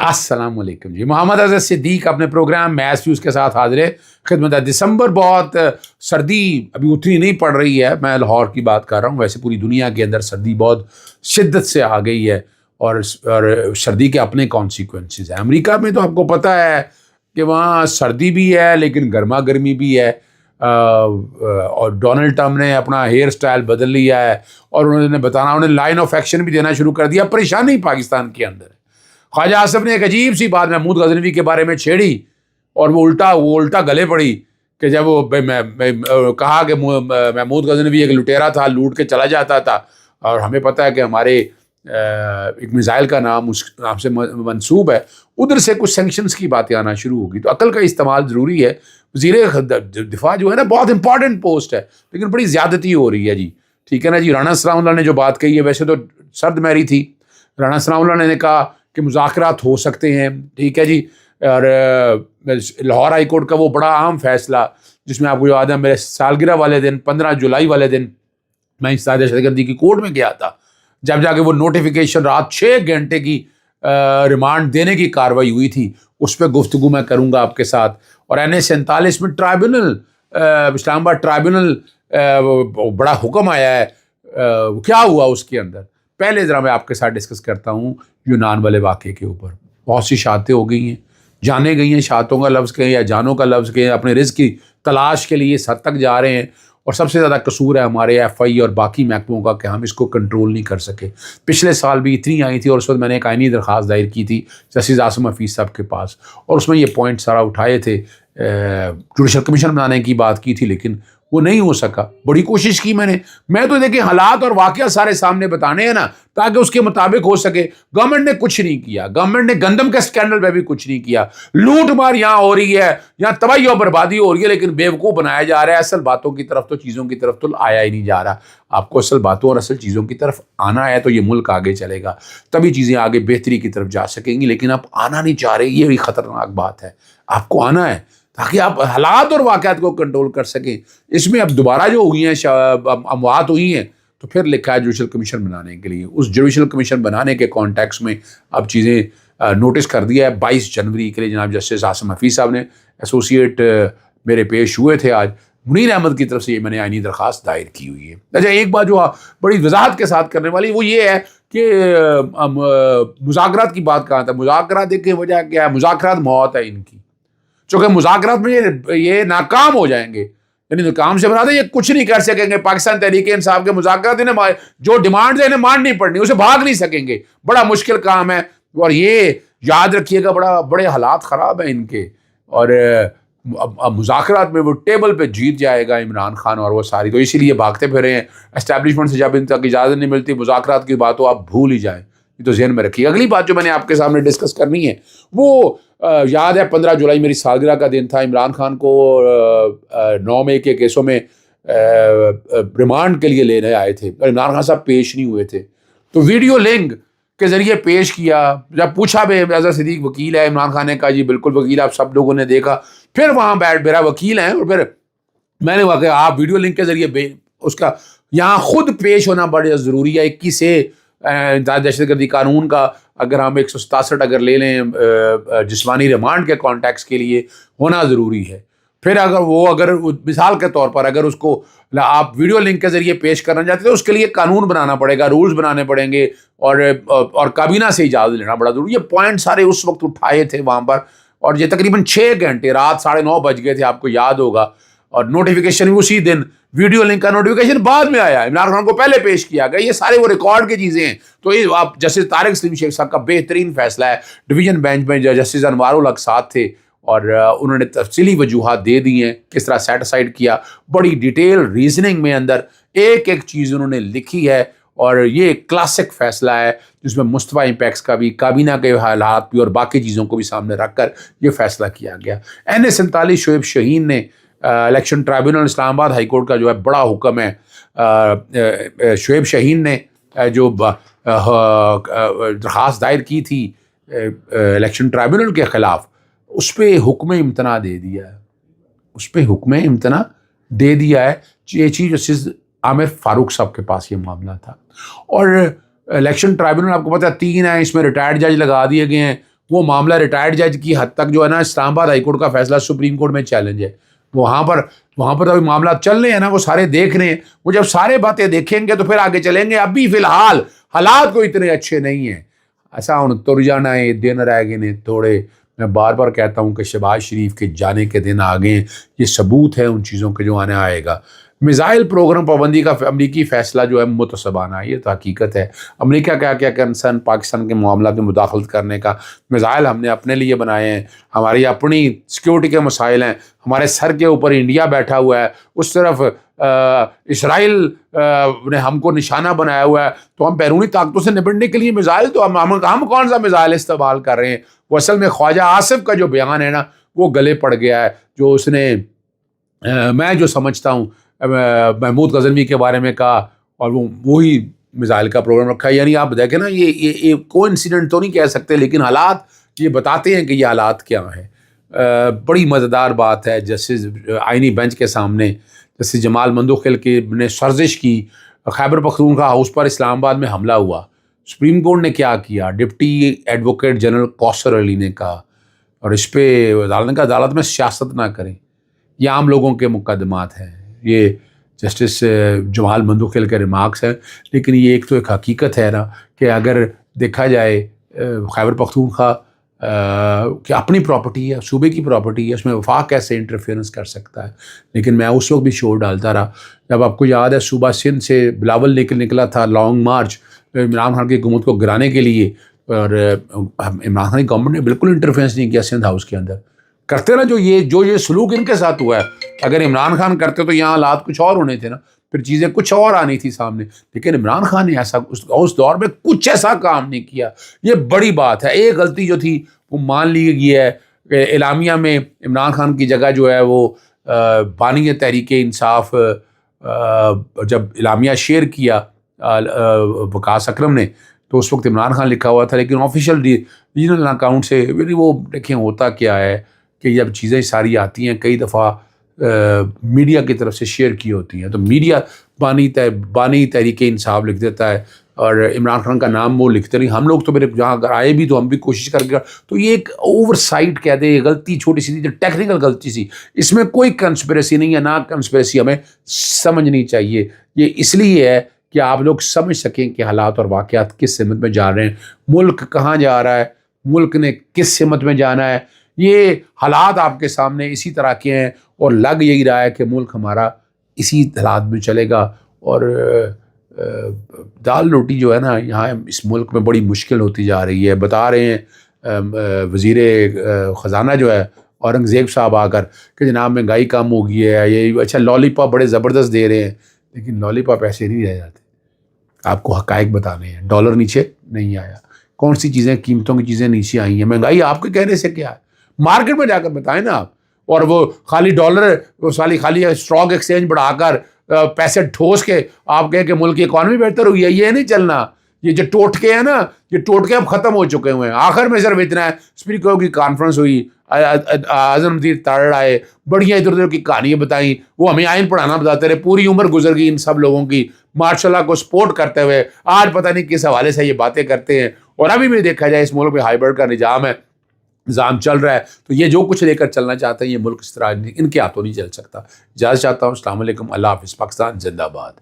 السلام علیکم جی. محمد اظہر صدیق اپنے پروگرام میچ ویوز کے ساتھ حاضر ہے خدمت. دسمبر بہت سردی ابھی اتنی نہیں پڑ رہی ہے. میں لاہور کی بات کر رہا ہوں, ویسے پوری دنیا کے اندر سردی بہت شدت سے آ گئی ہے اور سردی کے اپنے کانسیکوینسز ہیں. امریکہ میں تو آپ کو پتہ ہے کہ وہاں سردی بھی ہے لیکن گرما گرمی بھی ہے, اور ڈونلڈ ٹرمپ نے اپنا ہیئر سٹائل بدل لیا ہے اور انہوں نے بتانا, انہوں نے لائن آف ایکشن بھی دینا شروع کر دیا. پریشانی پاکستان کے اندر ہے. خواجہ آصف نے ایک عجیب سی بات محمود غزنوی کے بارے میں چھیڑی اور وہ الٹا گلے پڑی کہ جب وہ کہا کہ محمود غزنوی ایک لٹیرا تھا, لوٹ کے چلا جاتا تھا, اور ہمیں پتہ ہے کہ ہمارے ایک میزائل کا نام اس نام سے منسوب ہے. ادھر سے کچھ سینکشنز کی باتیں آنا شروع ہوگی تو عقل کا استعمال ضروری ہے. وزیر دفاع جو ہے نا بہت امپورٹنٹ پوسٹ ہے لیکن بڑی زیادتی ہو رہی ہے جی. ٹھیک ہے نا جی. رانا ثناء اللہ نے جو بات کہی ہے ویسے تو سرد میری تھی. رانا ثناء اللہ نے کہا کہ مذاکرات ہو سکتے ہیں, ٹھیک ہے جی. اور لاہور ہائی کورٹ کا وہ بڑا اہم فیصلہ جس میں آپ کو یاد ہے میرے سالگرہ والے دن 15 جولائی والے دن میں اس دہشت گردی کی کورٹ میں گیا تھا, جب جا کے وہ نوٹیفیکیشن رات 6 گھنٹے کی ریمانڈ دینے کی کاروائی ہوئی تھی. اس پہ گفتگو میں کروں گا آپ کے ساتھ. اور NA-47 میں ٹرائبونل اسلام آباد ٹرائبونل بڑا حکم آیا ہے, کیا ہوا اس کے اندر. پہلے ذرا میں آپ کے ساتھ ڈسکس کرتا ہوں یونان والے واقعے کے اوپر. بہت سی شہادتیں ہو گئی ہیں, جانے گئی ہیں, شہادتوں کا لفظ کہیں یا جانوں کا لفظ کہیں, اپنے رزق کی تلاش کے لیے اس حد تک جا رہے ہیں. اور سب سے زیادہ قصور ہے ہمارے FI اور باقی محکموں کا کہ ہم اس کو کنٹرول نہیں کر سکے. پچھلے سال بھی اتنی آئی تھی اور اس وقت میں نے ایک آئینی درخواست دائر کی تھی جسٹس عاصم حفیظ صاحب کے پاس, اور اس میں یہ پوائنٹ سارا اٹھائے تھے. جوڈیشل کمیشن بنانے کی بات کی تھی لیکن وہ نہیں ہو سکا. بڑی کوشش کی میں تو دیکھیں حالات اور واقعہ سارے سامنے بتانے ہیں نا تاکہ اس کے مطابق ہو سکے. گورنمنٹ نے کچھ نہیں کیا. گورنمنٹ نے گندم کے سکینڈل پہ بھی کچھ نہیں کیا. لوٹ مار یہاں ہو رہی ہے, یہاں تباہی اور بربادی ہو رہی ہے لیکن بیوقوف بنایا جا رہا ہے. اصل باتوں کی طرف تو چیزوں کی طرف تو آیا ہی نہیں جا رہا. آپ کو اصل باتوں اور اصل چیزوں کی طرف آنا ہے تو یہ ملک آگے چلے گا, تبھی چیزیں آگے بہتری کی طرف جا سکیں گی. لیکن آپ آنا نہیں چاہ رہے, یہ بھی خطرناک بات ہے. آپ کو آنا ہے تاکہ آپ حالات اور واقعات کو کنٹرول کر سکیں. اس میں اب دوبارہ جو ہوئی ہیں اموات ہوئی ہیں تو پھر لکھا ہے جوڈیشل کمیشن بنانے کے لیے. اس جوڈیشل کمیشن بنانے کے کانٹیکس میں اب چیزیں نوٹس کر دیا ہے. 22 جنوری کے لیے جناب جسٹس عاصم حفیظ صاحب نے ایسوسیٹ میرے پیش ہوئے تھے آج. منیر احمد کی طرف سے یہ میں نے آئینی درخواست دائر کی ہوئی ہے. اچھا, ایک بات جو بڑی وضاحت کے ساتھ کرنے والی وہ یہ ہے کہ مذاکرات کی بات کہاں تھا. مذاکرات کی وجہ کیا ہے؟ مذاکرات موت ہے ان کی. چونکہ مذاکرات میں یہ ناکام ہو جائیں گے, یعنی ناکام سے بنا دیں یہ کچھ نہیں کر سکیں گے. پاکستان تحریک انصاف کے مذاکرات انہیں جو ڈیمانڈ ہے انہیں ماننی پڑنی, اسے بھاگ نہیں سکیں گے. بڑا مشکل کام ہے اور یہ یاد رکھیے گا بڑے حالات خراب ہیں ان کے. اور اب مذاکرات میں وہ ٹیبل پہ جیت جائے گا عمران خان اور وہ ساری, تو اسی لیے بھاگتے پھرے ہیں. اسٹیبلشمنٹ سے جب ان تک اجازت نہیں ملتی مذاکرات کی بات ہو آپ بھول ہی جائیں. یہ تو ذہن میں رکھیے. اگلی بات جو میں نے آپ کے سامنے ڈسکس کرنی ہے وہ یاد ہے 15 جولائی میری سالگرہ کا دن تھا. عمران خان کو 9 مئی کے کیسوں میں ریمانڈ کے لیے لینے آئے تھے اور عمران خان صاحب پیش نہیں ہوئے تھے. تو ویڈیو لنک کے ذریعے پیش کیا. جب پوچھا بھائی اظہر صدیق وکیل ہے, عمران خان نے کہا جی بالکل وکیل, آپ سب لوگوں نے دیکھا. پھر وہاں بیٹھ میرا وکیل ہیں اور پھر میں نے کہا آپ ویڈیو لنک کے ذریعے اس کا یہاں خود پیش ہونا بڑا ضروری ہے. 21 سے دہشت گردی قانون کا اگر ہم 167 اگر لے لیں جسمانی ریمانڈ کے کانٹیکس کے لیے ہونا ضروری ہے. پھر اگر مثال کے طور پر اگر اس کو آپ ویڈیو لنک کے ذریعے پیش کرنا چاہتے تو اس کے لیے قانون بنانا پڑے گا, رولز بنانے پڑیں گے اور کابینہ سے اجازت لینا بڑا ضروری. یہ پوائنٹ سارے اس وقت اٹھائے تھے وہاں پر, اور یہ تقریباً 6 گھنٹے رات 9:30 بج گئے تھے آپ کو یاد ہوگا. اور نوٹیفیکیشن بھی اسی دن, ویڈیو لنک کا نوٹیفیکیشن بعد میں آیا, عمران خان کو پہلے پیش کیا گیا. یہ سارے وہ ریکارڈ کی چیزیں ہیں. تو یہ آپ جسٹس طارق سلیم شیخ صاحب کا بہترین فیصلہ ہے. ڈویژن بینچ میں جسٹس انوار الحق ساتھ تھے اور انہوں نے تفصیلی وجوہات دے دی ہیں کس طرح سیٹ اسائڈ کیا. بڑی ڈیٹیل ریزننگ میں اندر ایک چیز انہوں نے لکھی ہے اور یہ ایک کلاسک فیصلہ ہے جس میں مصطفیٰ امپیکس کا بھی, کابینہ کے حالات بھی اور باقی چیزوں کو بھی سامنے رکھ کر یہ فیصلہ کیا گیا. NA-47 شعیب شاہین نے الیکشن ٹرائبونل اسلام آباد ہائی کورٹ کا جو ہے بڑا حکم ہے. شعیب شاہین نے جو درخواست دائر کی تھی الیکشن ٹرائبونل کے خلاف, اس پہ حکم امتناع دے دیا ہے. یہ چیز جسٹس عامر فاروق صاحب کے پاس یہ معاملہ تھا. اور الیکشن ٹرائبونل آپ کو پتہ ہے 3 ہیں, اس میں ریٹائرڈ جج لگا دیے گئے ہیں. وہ معاملہ ریٹائرڈ جج کی حد تک جو ہے نا اسلام آباد ہائی کورٹ کا فیصلہ سپریم کورٹ میں چیلنج ہے. وہاں پر تو معاملات چل رہے ہیں نا, وہ سارے دیکھ رہے ہیں. وہ جب سارے باتیں دیکھیں گے تو پھر آگے چلیں گے. ابھی فی الحال حالات کو اتنے اچھے نہیں ہیں. ایسا ہوں تر جانا ہے دن رہ گئے نے تھوڑے. میں بار بار کہتا ہوں کہ شہباز شریف کے جانے کے دن آ گئے. یہ ثبوت ہے ان چیزوں کے جو آنے آئے گا. میزائل پروگرام پابندی کا امریکی فیصلہ جو ہے متصبانہ ہے, یہ تو حقیقت ہے. امریکہ کا کیا کنسرن پاکستان کے معاملات میں مداخلت کرنے کا. میزائل ہم نے اپنے لیے بنائے ہیں, ہماری اپنی سیکیورٹی کے مسائل ہیں. ہمارے سر کے اوپر انڈیا بیٹھا ہوا ہے, اس طرف اسرائیل نے ہم کو نشانہ بنایا ہوا ہے. تو ہم بیرونی طاقتوں سے نپٹنے کے لیے میزائل, تو ہم کون سا میزائل استعمال کر رہے ہیں. وہ اصل میں خواجہ آصف کا جو بیان ہے نا وہ گلے پڑ گیا ہے. جو اس نے میں جو سمجھتا ہوں محمود غزنوی کے بارے میں کہا, اور وہی میزائل کا پروگرام رکھا ہے. یعنی آپ دیکھیں نا, یہ کو انسیڈنٹ تو نہیں کہہ سکتے, لیکن حالات یہ بتاتے ہیں کہ یہ حالات کیا ہیں. بڑی مزیدار بات ہے, جسٹس آئینی بینچ کے سامنے جسٹس جمال مندوخیل کی نے سرزش کی. خیبر پختونخوا ہاؤس پر اسلام آباد میں حملہ ہوا. سپریم کورٹ نے کیا کیا, ڈپٹی ایڈوکیٹ جنرل کوثر علی نے کہا, اور اس پہ عدالت میں سیاست نہ کریں. یہ عام لوگوں کے مقدمات ہیں. یہ جسٹس جمال مندوخیل کے ریمارکس ہیں, لیکن یہ ایک حقیقت ہے نا کہ اگر دیکھا جائے خیبر پختونخوا کہ اپنی پراپرٹی ہے, صوبے کی پراپرٹی ہے, اس میں وفاق کیسے انٹرفیئرنس کر سکتا ہے. لیکن میں اس وقت بھی شور ڈالتا رہا جب آپ کو یاد ہے صوبہ سندھ سے بلاول نکلا تھا لانگ مارچ عمران خان کی حکومت کو گرانے کے لیے, اور عمران خان کی گورنمنٹ نے بالکل انٹرفیئرنس نہیں کیا سندھ ہاؤس کے اندر. کرتے نا جو یہ سلوک ان کے ساتھ ہوا ہے, اگر عمران خان کرتے تو یہاں حالات کچھ اور ہونے تھے نا, پھر چیزیں کچھ اور آنی تھی سامنے. لیکن عمران خان نے ایسا اس دور میں کچھ ایسا کام نہیں کیا. یہ بڑی بات ہے. ایک غلطی جو تھی وہ مان لی گئی ہے کہ اعلامیہ میں عمران خان کی جگہ جو ہے وہ بانی تحریک انصاف جب اعلامیہ شیئر کیا وقاص اکرم نے, تو اس وقت عمران خان لکھا ہوا تھا, لیکن آفیشیل ریجنل اکاؤنٹ سے وہ دیکھیں ہوتا کیا ہے کہ جب چیزیں ساری آتی ہیں کئی دفعہ میڈیا کی طرف سے شیئر کی ہوتی ہیں, تو میڈیا بانی تحریک انصاف لکھ دیتا ہے اور عمران خان کا نام وہ لکھتے نہیں. ہم لوگ تو میرے جہاں اگر آئے بھی تو ہم بھی کوشش کر کے, تو یہ ایک اوور سائٹ کہتے ہیں, غلطی چھوٹی سی ٹیکنیکل غلطی سی. اس میں کوئی کنسپریسی نہیں ہے, نہ کنسپریسی ہمیں سمجھنی چاہیے. یہ اس لیے ہے کہ آپ لوگ سمجھ سکیں کہ حالات اور واقعات کس سمت میں جا رہے ہیں, ملک کہاں جا رہا ہے, ملک نے کس سمت میں جانا ہے. یہ حالات آپ کے سامنے اسی طرح کے ہیں, اور لگ یہی رہا ہے کہ ملک ہمارا اسی حالات میں چلے گا. اور دال روٹی جو ہے نا یہاں اس ملک میں بڑی مشکل ہوتی جا رہی ہے. بتا رہے ہیں وزیر خزانہ جو ہے اورنگزیب صاحب آ کر کہ جناب مہنگائی کم ہو گئی ہے, یہ اچھا لالی پاپ بڑے زبردست دے رہے ہیں, لیکن لالی پاپ ایسے نہیں رہ جاتے. آپ کو حقائق بتانے ہیں. ڈالر نیچے نہیں آیا, کون سی چیزیں قیمتوں کی چیزیں نیچے آئی ہیں. مہنگائی آپ کے کہنے سے کیا ہے, مارکیٹ میں جا کر بتائیں نا آپ. اور وہ خالی ڈالر خالی اسٹاک ایکسچینج بڑھا کر پیسے ٹھوس کے آپ کہیں کہ ملک کی اکانومی بہتر ہوئی ہے, یہ نہیں چلنا. یہ جو ٹوٹکے ہیں نا, یہ ٹوٹکے اب ختم ہو چکے ہوئے ہیں. آخر میں صرف اتنا ہے, اسپیکروں کی کانفرنس ہوئی, اعظم نذیر تارڑ آئے, بڑھیا ادھر ادھر کی کہانیاں بتائیں. وہ ہمیں آئین پڑھانا بتاتے رہے, پوری عمر گزر گئی ان سب لوگوں کی ماشاء اللہ کو سپورٹ کرتے ہوئے. آج پتہ نہیں کس حوالے سے یہ باتیں کرتے ہیں. اور ابھی بھی دیکھا جائے اس ملک میں ہائیبرڈ کا نظام چل رہا ہے, تو یہ جو کچھ لے کر چلنا چاہتے ہیں یہ ملک اس طرح ان کے ہاتھوں نہیں چل سکتا. اجازت چاہتا ہوں. السلام علیکم. اللہ حافظ. پاکستان زندہ باد.